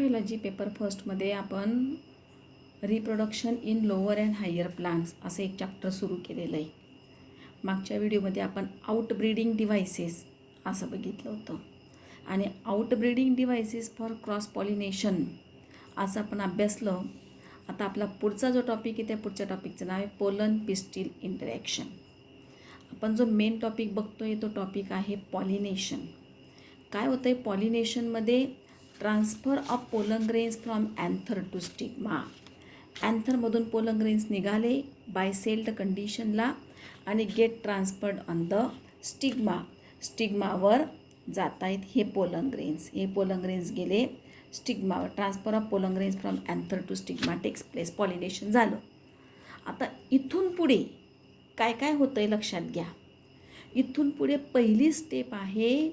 Biology paper फर्स्टमध्ये आपण reproduction in lower and higher plants असं एक चॅप्टर सुरू केलेलं आहे. मागच्या व्हिडिओमध्ये आपण आउटब्रीडिंग डिव्हायसेस असं बघितलं होतं आणि outbreeding devices for cross pollination असं आपण अभ्यासलं. आता आपला पुढचा जो टॉपिक आहे त्या पुढच्या टॉपिकचं नाव आहे पोलन पिस्टिल इंटरॅक्शन. आपण जो मेन टॉपिक बघतो आहे तो टॉपिक आहे पॉलिनेशन. काय होतं आहे पॉलिनेशनमध्ये? Transfer of pollen grains from anther to stigma. अँथरमधून पोलन ग्रेन्स निघाले बायसेल्ड कंडिशनला आणि get transferred on the stigma. स्टिग्मावर जात आहेत हे पोलन ग्रेन्स. हे पोलन ग्रेन्स गेले स्टिग्मावर. Transfer of pollen grains from anther to stigma takes place. Pollination झालं. आता इथून पुढे काय काय होतं आहे लक्षात घ्या. इथून पुढे पहिली स्टेप आहे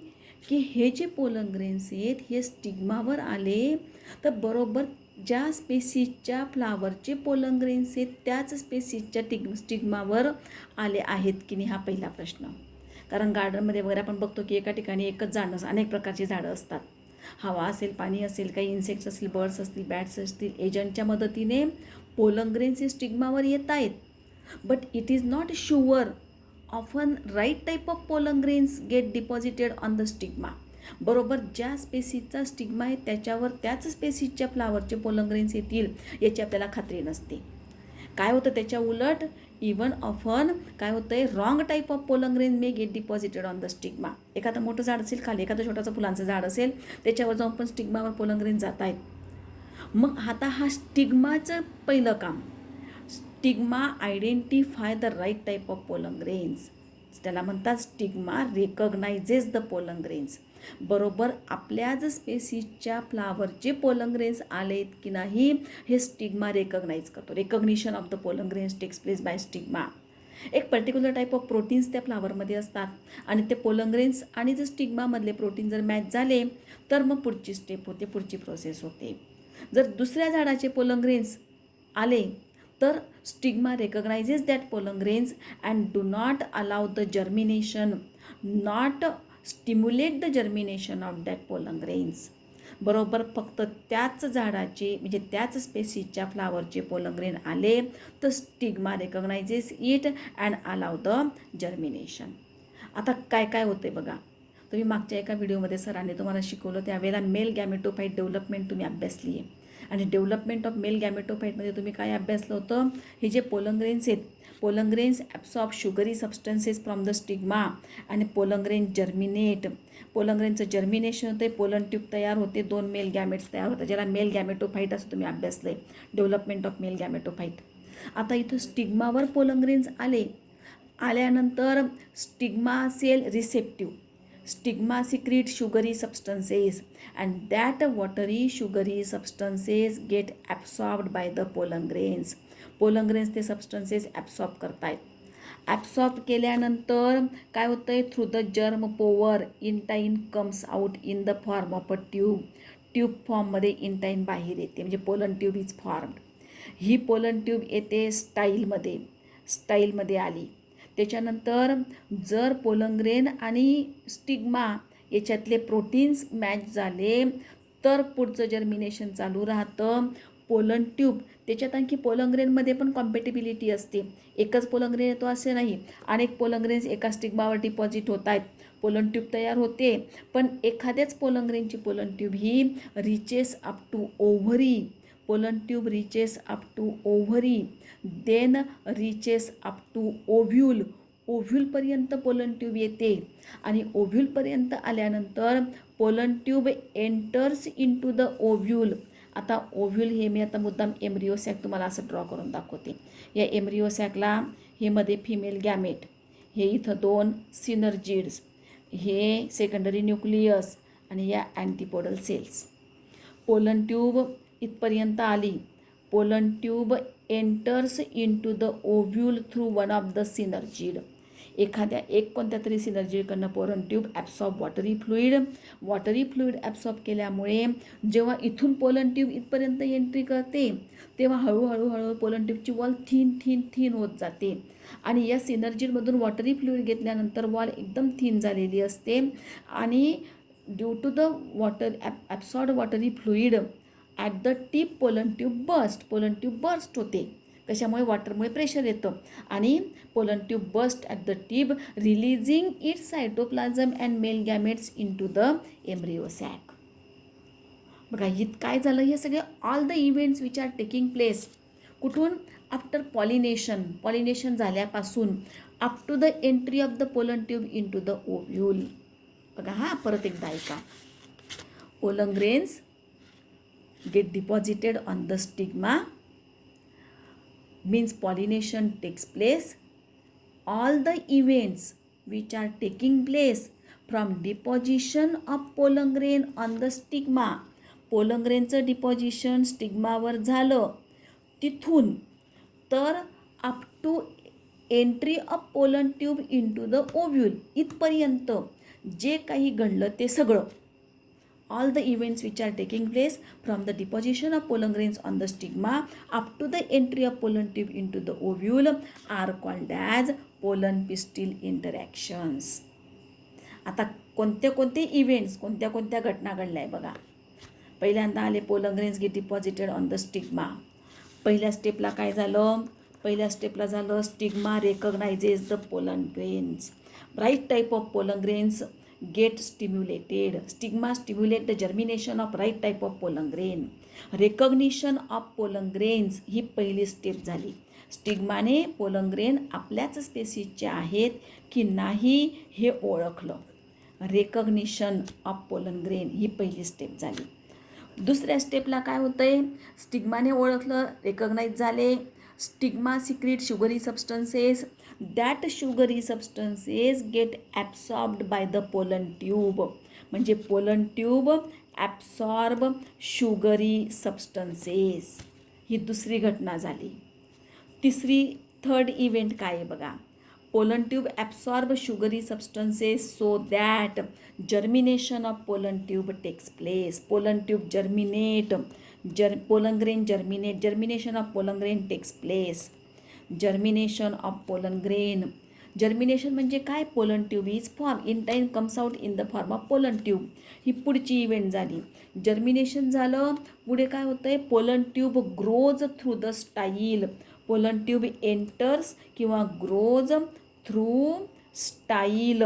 की हे जे पोलन ग्रेन्स आहेत हे स्टिग्मावर आले तर बरोबर ज्या स्पेसीसच्या फ्लावरचे पोलन ग्रेन्स आहेत त्याच स्पेसीसच्या स्टिग्मावर आले आहेत की नाही हा पहिला प्रश्न. कारण गार्डनमध्ये वगैरे आपण बघतो की एका ठिकाणी एकच झाड नसतं, अनेक प्रकारची झाडं असतात. हवा असेल, पाणी असेल, काही इन्सेक्ट्स असतील, बर्ड्स असतील, बॅट्स असतील, एजंटच्या मदतीने पोलन ग्रेन्स हे स्टिग्मावर येत आहेत. But it is not sure often right type of pollen grains get deposited on the stigma. बरोबर ज्या स्पेसीसचा स्टिग्मा आहे त्याच्यावर त्याच स्पेसीसच्या फ्लावरचे पोलन ग्रेन्स येतील याची आपल्याला खात्री नसते. काय होतं त्याच्या उलट इवन ऑफन काय होतं आहे wrong type of pollen grain may gate deposited on the stigma. एखादं मोठं झाड असेल खाली, एखादं छोटंसं फुलांचं झाड असेल त्याच्यावर जाऊन पण स्टिग्मावर पोलन ग्रेन जात आहेत. मग आता हा स्टिग्माचं पहिलं काम, stigma identify the right type of pollen grains. त्याला म्हणतात stigma recognises the pollen grains. बरोबर आपल्याच स्पेसीसच्या फ्लावरचे पोलन ग्रेन्स आलेत की नाही हे स्टिग्मा रेकग्नाइज करतो. Recognition of the pollen grains takes place by stigma. एक पर्टिक्युलर टाईप ऑफ प्रोटीन्स त्या फ्लावरमध्ये असतात आणि ते पोलन ग्रेन्स आणि जर स्टिग्मामधले प्रोटीन जर मॅच झाले तर मग पुढची स्टेप होते, पुढची प्रोसेस होते. जर दुसऱ्या झाडाचे पोलन ग्रेन्स आले तर stigma recognises that pollen grains and do not allow the germination, not stimulate the germination of that pollen grains. बरोबर फक्त त्याच झाडाचे म्हणजे त्याच स्पेसीसच्या फ्लावरचे पोलन ग्रेन आले तर stigma recognises it and allow the germination. आता काय काय होते बघा. तुम्ही मागच्या एका व्हिडिओमध्ये सरांनी तुम्हाला शिकवलं त्यावेळेला मेल गॅमेटोफाईट डेव्हलपमेंट तुम्ही अभ्यासली आहे. आणि डेव्हलपमेंट ऑफ मेल गॅमेटोफाईटमध्ये तुम्ही काय अभ्यासलं होतं? हे जे पोलन ग्रेन्स आहेत, pollen grains absorb sugary substances from the stigma आणि पोलन ग्रेन्स जर्मिनेट. पोलन ग्रेनचं जर्मिनेशन होते, पोलन ट्यूब तयार होते, 2 मेल गॅमेट्स तयार होतात ज्याला मेल गॅमेटोफाईट असं तुम्ही अभ्यासलं आहे. Development of male gametophyte. आता इथं स्टिग्मावर पोलन ग्रेन्स आल्यानंतर stigma cell receptive. Stigma secrete sugary substances and that watery sugary substances get absorbed by the pollen grains. Pollen grains ते substances absorb करतायत. ॲब्सॉर्ब केल्यानंतर काय होतं आहे through the germ pore intine comes out in the form of a tube. Tube फॉर्ममध्ये intine बाहेर येते म्हणजे पोलन ट्यूब इज फॉर्म्ड. ही पोलन ट्यूब येते स्टाईलमध्ये आली. त्याच्यानंतर जर पोलन ग्रेन आणि स्टिग्मा याच्यातले प्रोटीन्स मॅच झाले तर पुढचं जर्मिनेशन चालू राहतं. पोलन ट्यूब त्याच्यात आणखी पोलन ग्रेनमध्ये पण कॉम्पॅटिबिलिटी असते. एकच पोलन ग्रेन येतो असे नाही, अनेक पोलन ग्रेन्स एका स्टिग्मावर डिपॉझिट होत आहेत, पोलन ट्यूब तयार होते. पण एखाद्याच पोलन ग्रेनची पोलन ट्यूब ही reaches up to ovary. Pollen tube reaches up to ovary, then reaches up to ovule. ओव्ह्यूलपर्यंत पोलन ट्यूब येते आणि ओव्ह्यूलपर्यंत आल्यानंतर pollen tube enters into the ovule. आता ओव्ह्यूल हे मी आता मुद्दाम एम्ब्रिओसॅक तुम्हाला असं ड्रॉ करून दाखवते. या एम्ब्रिओसॅकला हे मध्ये फिमेल गॅमेट, हे इथं 2 सिनर्जिड्स, हे सेकंडरी न्यूक्लियस आणि या अँटीपोडल सेल्स. पोलन ट्यूब इथपर्यंत आली. Pollen tube enters into the ovule through one of the synergid. कोणत्या तरी सिनर्जिडकडनं pollen tube absorb watery fluid absorb केल्यामुळे जेव्हा इथून पोलन ट्यूब इथपर्यंत एंट्री करते तेव्हा हळूहळू पोलन ट्यूबची वॉल थिन होत जाते आणि या सिनर्जिडमधून वॉटरी फ्लुईड घेतल्यानंतर वॉल एकदम थिन झालेली असते आणि due to the absorb watery fluid at the tip pollen tube burst होते. कशामुळे? वॉटरमुळे प्रेशर येतं आणि pollen tube burst at the tip releasing its cytoplasm and male gametes into the embryo sac. बघा इथं काय झालं? हे सगळे all the events which are taking place कुठून? आफ्टर पॉलिनेशन झाल्यापासून up to the entry of the pollen tube into the ovule. बघा हा परत एकदा ऐका. Pollen grains get deposited on the stigma, means pollination takes place. All the events which are taking place from deposition of pollen grain on the stigma, pollen grainचं deposition स्टिग्मावर झालं तिथून तर up to entry of pollen tube into the ovule इथपर्यंत जे काही घडलं ते सगळं, all the events which are taking place from the deposition of pollen grains on the stigma up to the entry of pollen tube into the ovule are called as pollen pistil interactions. आता कोणते events, कोणत्या घटना घडल्या आहे बघा. पहिल्यांदा आले pollen grains get deposited on the stigma. पहिल्या स्टेपला काय झालं? Stigma recognises the pollen grains. Right type of pollen grains get stimulated. Stigma stimulate the germination of right type of pollen grain. Recognition of pollen grains ही पहिली step झाली. स्टिग्माने pollen grain आपल्याच स्पेसीसचे आहेत की नाही हे ओळखलं. रेकग्निशन ऑफ पोलन ग्रेन ही पहिली step झाली. दुसऱ्या स्टेपला काय होतंय? स्टिग्माने ओळखलं, रेकग्नाइज झाले. Stigma secrete sugary substances. That sugary substances get absorbed by the pollen tube. म्हणजे pollen tube absorb sugary substances. ही दुसरी घटना झाली. थर्ड इव्हेंट काय आहे बघा. Pollen tube absorb sugary substances so that germination of pollen tube takes place. Pollen tube germinate, pollen grain germinate, germination of pollen grain takes place. Germination of pollen grain. Germination म्हणजे काय? Pollen tube is form intine comes out in the form of pollen tube. ही पुढची event झाली. Germination झालं, पुढे काय होतं आहे? Pollen tube grows through the style. Pollen tube enters किंवा grows through style,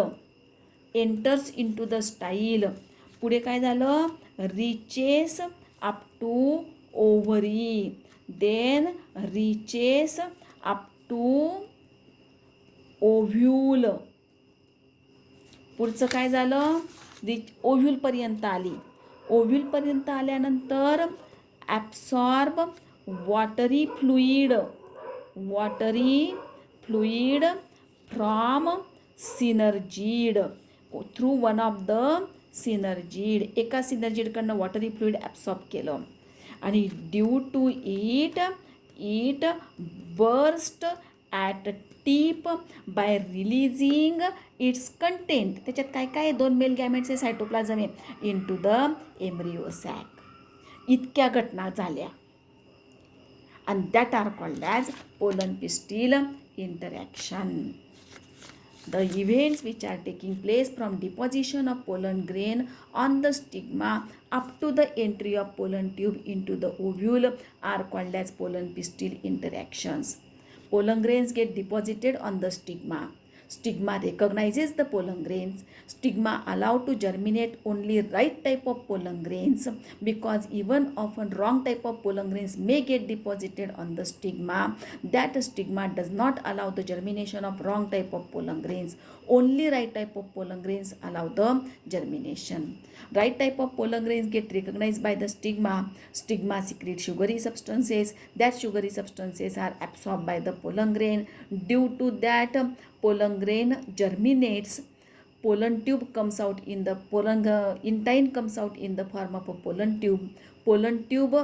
enters into the style. पुढे काय झालं? Reaches up to ovary, then reaches up to ovule. पुढचं काय झालं? ओव्ह्यूलपर्यंत आली. ओव्ह्यूलपर्यंत आल्यानंतर absorb watery fluid from synergid through one of the synergid. एका सिनर्जीडकडनं वॉटरी फ्लुईड ॲब्सॉर्ब केलं आणि due to it burst at tip by releasing its content. त्याच्यात काय काय? 2 मेल गॅमेट्सचे सायटोप्लाझम आहे into the embryo sac. इतक्या घटना झाल्या and that are called as pollen pistil interaction. The events which are taking place from deposition of pollen grain on the stigma up to the entry of pollen tube into the ovule are called as pollen pistil interactions. Pollen grains get deposited on the stigma. Stigma recognizes the pollen grains. Stigma allow to germinate only right type of pollen grains because even often wrong type of pollen grains may get deposited on the stigma. That stigma does not allow the germination of wrong type of pollen grains. Only right type of pollen grains allow the germination. Right type of pollen grains get recognized by the stigma. Stigma secrete sugary substances. That sugary substances are absorbed by the pollen grain. Due to that, pollen grain germinates. Pollen tube comes out in the intine comes out in the form of a pollen tube. Pollen tube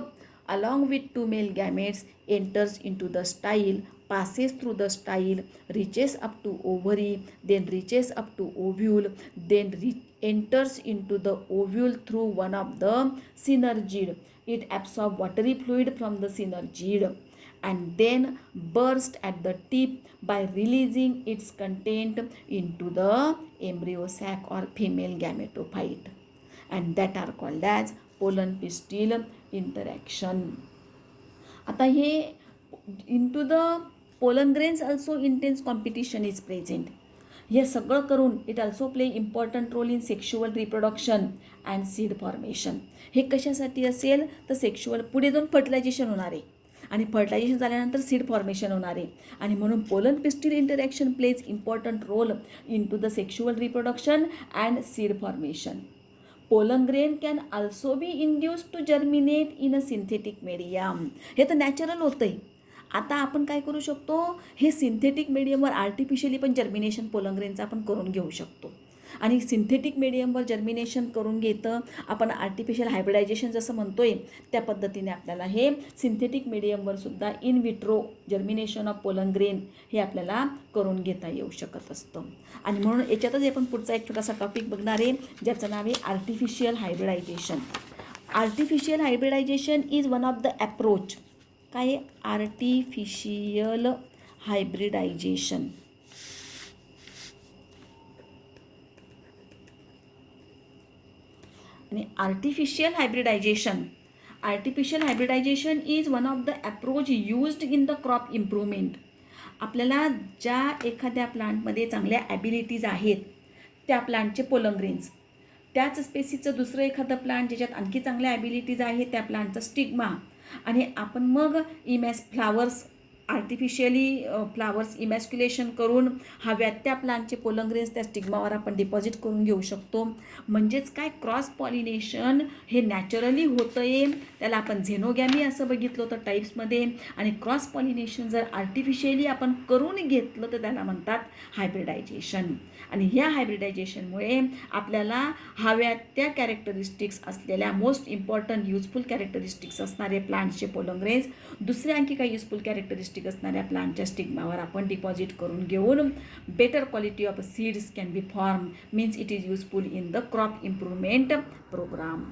along with 2 male gametes enters into the style, passes through the style, reaches up to ovary, then reaches up to ovule, then enters into the ovule through one of the synergid. It absorbs watery fluid from the synergid and then burst at the tip by releasing its content into the embryo sac or female gametophyte, and that are called as pollen pistil interaction. आता हे into the pollen grains also intense competition is present. हे सगळं करून it also play important role in sexual reproduction and seed formation. हे कशासाठी असेल तर sexual पुढे जाऊन फर्टिलायझेशन होणार आहे आणि फर्टिलायझेशन झाल्यानंतर सीड फॉर्मेशन होणार आहे आणि म्हणून pollen pistil interaction plays important role into the sexual reproduction and seed formation. Pollen grain can also be induce to germinate in a synthetic medium. हे तर नॅचरल होतं आहे. आता आपण काय करू शकतो, हे सिंथेटिक मीडियमवर आर्टिफिशियली पण जर्मिनेशन पोलन ग्रेनचं आपण करून घेऊ शकतो. आणि सिंथेटिक मीडियमवर जर्मिनेशन करून घेतं आपण आर्टिफिशियल हायब्रिडायझेशन जसं म्हणतो आहे त्या पद्धतीने आपल्याला हे सिंथेटिक मीडियमवर सुद्धा in vitro germination of pollen grain हे आपल्याला करून घेता येऊ शकत असतं. आणि म्हणून याच्यातच आपण पुढचा एक छोटासा टॉपिक बघणार आहे ज्याचं नाव आहे artificial hybridisation. Artificial hybridisation is one of the approach. काय आहे आर्टिफिशियल हायब्रिडायझेशन. आणि artificial hybridisation is one of the approach used in the crop improvement. आपल्याला ज्या एखाद्या प्लांटमध्ये चांगल्या ॲबिलिटीज आहेत त्या प्लांटचे पोलन ग्रेन्स, त्याच स्पेसीचं दुसरं एखादं प्लांट ज्याच्यात आणखी चांगल्या ॲबिलिटीज आहेत त्या प्लांटचा स्टिग्मा आणि आपण मग फ्लावर्स आर्टिफिशियली फ्लावर्स इमॅस्क्युलेशन करून हव्यात त्या प्लांटचे पोलन ग्रेन्स त्या स्टिग्मावर आपण डिपॉझिट करून घेऊ शकतो. म्हणजेच काय क्रॉस पॉलिनेशन हे नॅचरली होतं आहे, त्याला आपण झेनोगॅमी असं बघितलं होतं टाईप्समध्ये. आणि क्रॉस पॉलिनेशन जर आर्टिफिशियली आपण करून घेतलं तर त्याला म्हणतात हायब्रिडायझेशन. आणि ह्या हायब्रिडायझेशनमुळे आपल्याला हव्यात त्या कॅरेक्टरिस्टिक्स असलेल्या मोस्ट इम्पॉर्टंट युजफुल कॅरेक्टरिस्टिक्स असणारे प्लांट्सचे पोलन ग्रेन्स दुसरे आणखी काही युजफुल कॅरेक्टरिस्टिक असणाऱ्या प्लांटच्या स्टिग्मावर आपण डिपॉझिट करून घेऊन better quality of seeds can be form. Means it is useful in the crop improvement programme.